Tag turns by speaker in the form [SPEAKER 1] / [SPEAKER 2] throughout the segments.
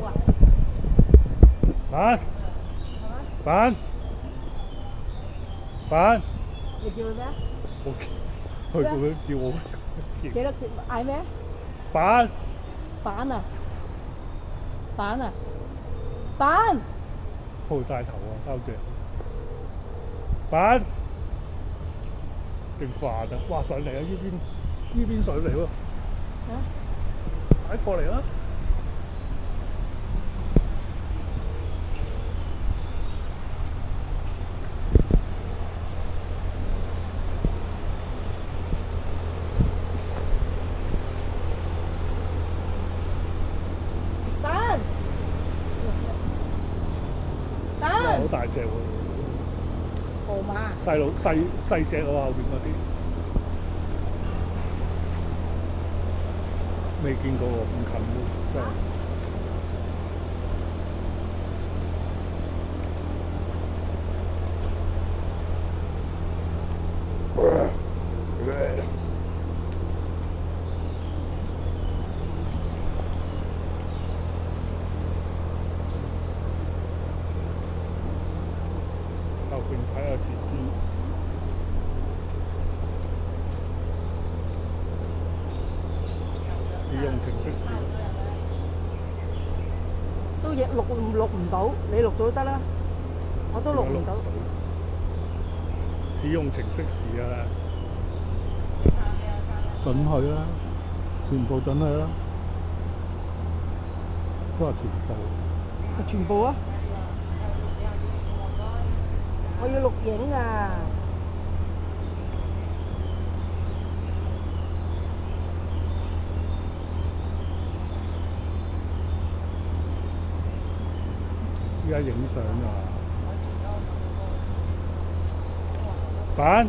[SPEAKER 1] 啊？
[SPEAKER 2] 板板板，
[SPEAKER 1] 你叫佢咩啊？
[SPEAKER 2] 我佢咁樣叫我
[SPEAKER 1] 幾多嗌咩？
[SPEAKER 2] 板
[SPEAKER 1] 板啊！板啊！板！
[SPEAKER 2] 鋪晒頭啊，收隻板勁煩啊！哇，上嚟啊！呢邊上嚟喎，
[SPEAKER 1] 啊！
[SPEAKER 2] 快過嚟啦！
[SPEAKER 1] 板！
[SPEAKER 2] 哇，
[SPEAKER 1] 板！
[SPEAKER 2] 好大隻喎！
[SPEAKER 1] 河馬。
[SPEAKER 2] 細隻喎，後邊嗰啲未見過喎，咁近喎，真係。後邊睇下似豬，試用程式試，
[SPEAKER 1] 都亦錄唔到，你錄到得啦，我都錄唔到。
[SPEAKER 2] 使用程式試啊，準許啦，全部準許啦，都話全部。
[SPEAKER 1] 全部啊！我要錄影啊！
[SPEAKER 2] 依家影相啊！板，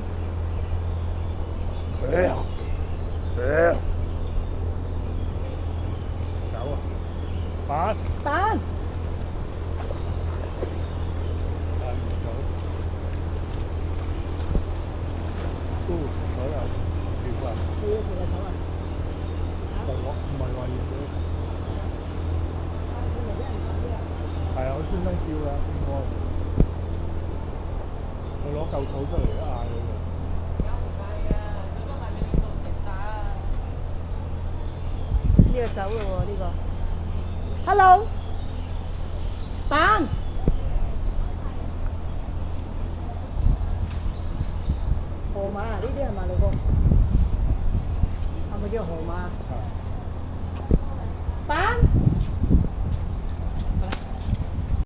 [SPEAKER 2] 走啊！板，
[SPEAKER 1] 板！
[SPEAKER 2] 唔走，都左右跳啊！
[SPEAKER 1] 你要食就走啊！
[SPEAKER 2] 我唔係話要嘅，係啊！我專登叫啦，應該。佢攞嚿草出嚟嗌佢嘅。
[SPEAKER 1] 呢個走咯喎，呢個。Hello，板。河馬啊？呢啲係咪老公？係咪叫河馬？
[SPEAKER 2] 係。